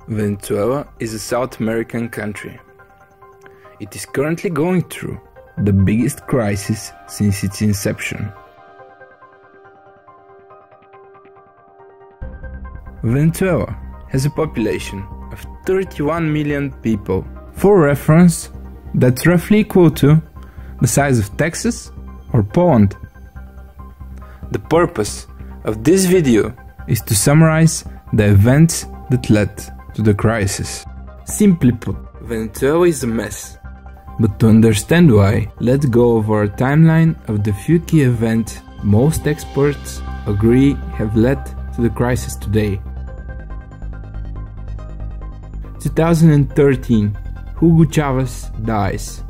Venezuela is a South American country. It is currently going through the biggest crisis since its inception. Venezuela has a population of 31 million people. For reference, that's roughly equal to the size of Texas or Poland. The purpose of this video is to summarize the events that led to the crisis. Simply put, Venezuela is a mess. But to understand why, let's go over a timeline of the few key events most experts agree have led to the crisis today. 2013, Hugo Chavez dies.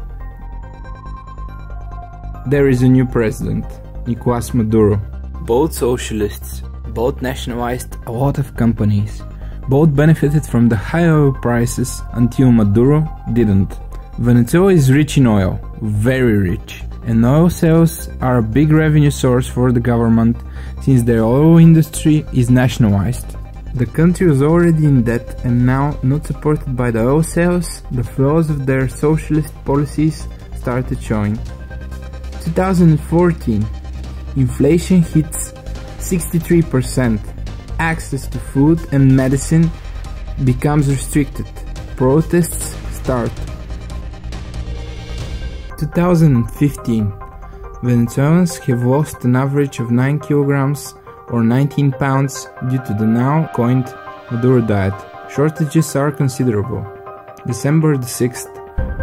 There is a new president, Nicolás Maduro. Both socialists, both nationalized a lot of companies. Both benefited from the high oil prices until Maduro didn't. Venezuela is rich in oil, very rich, and oil sales are a big revenue source for the government since the oil industry is nationalized. The country was already in debt and now, not supported by the oil sales, the flaws of their socialist policies started showing. 2014, inflation hits 63%, access to food and medicine becomes restricted, protests start. 2015, Venezuelans have lost an average of 9 kilograms or 19 pounds due to the now coined Maduro diet. Shortages are considerable. December the 6th,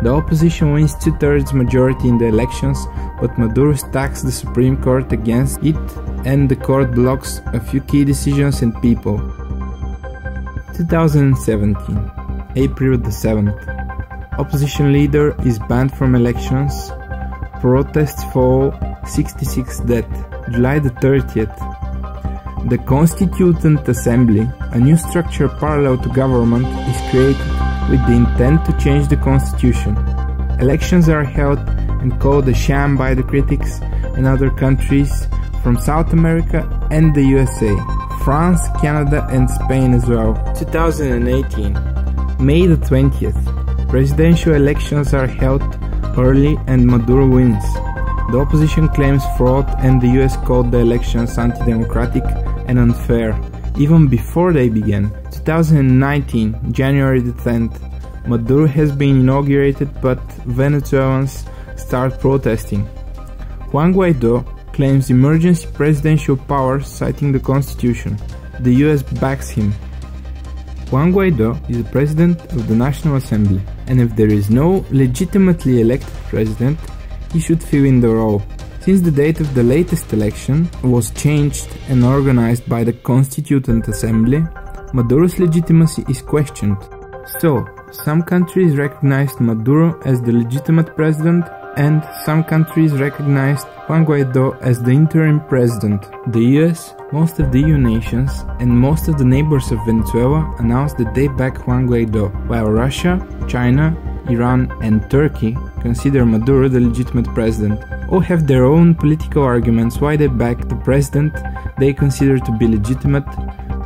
the opposition wins 2/3 majority in the elections, but Maduro stacks the Supreme Court against it and the court blocks a few key decisions and people. 2017, April the 7th, opposition leader is banned from elections, protests fall, 66 dead. July the 30th, the Constituent Assembly, a new structure parallel to government, is created with the intent to change the constitution. Elections are held and called a sham by the critics and other countries from South America and the USA, France, Canada and Spain as well. 2018, May the 20th, presidential elections are held early and Maduro wins. The opposition claims fraud and the US called the elections anti-democratic and unfair, even before they began. 2019, January the 10th, Maduro has been inaugurated but Venezuelans start protesting. Juan Guaido claims emergency presidential powers citing the constitution. The US backs him. Juan Guaido is the president of the National Assembly, and if there is no legitimately elected president, he should fill in the role. Since the date of the latest election was changed and organized by the Constituent Assembly, Maduro's legitimacy is questioned. So, some countries recognized Maduro as the legitimate president and some countries recognized Juan Guaido as the interim president. The US, most of the EU nations and most of the neighbors of Venezuela announced that they back Juan Guaido, while Russia, China, Iran and Turkey consider Maduro the legitimate president. All have their own political arguments why they back the president they consider to be legitimate,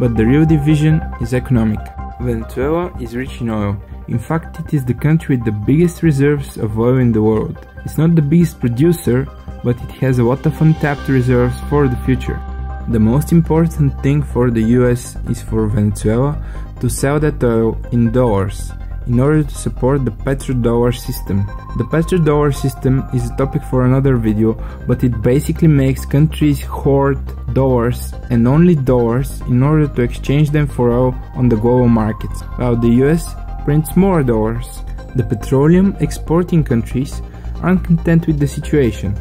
but the real division is economic. Venezuela is rich in oil. In fact, it is the country with the biggest reserves of oil in the world. It's not the biggest producer, but it has a lot of untapped reserves for the future. The most important thing for the US is for Venezuela to sell that oil in dollars, in order to support the petrodollar system. The petrodollar system is a topic for another video, but it basically makes countries hoard dollars and only dollars in order to exchange them for oil on the global markets, while the US prints more dollars. The petroleum exporting countries aren't content with the situation.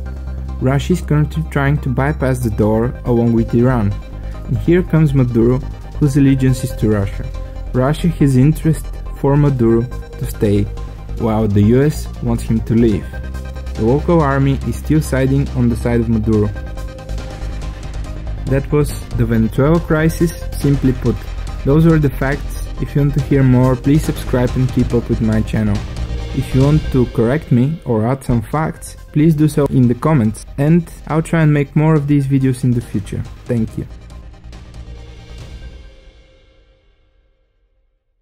Russia is currently trying to bypass the dollar along with Iran. And here comes Maduro, whose allegiance is to Russia. Russia has interest for Maduro to stay, while the US wants him to leave. The local army is still siding on the side of Maduro. That was the Venezuela crisis, simply put. Those were the facts. If you want to hear more, please subscribe and keep up with my channel. If you want to correct me or add some facts, please do so in the comments, and I'll try and make more of these videos in the future. Thank you.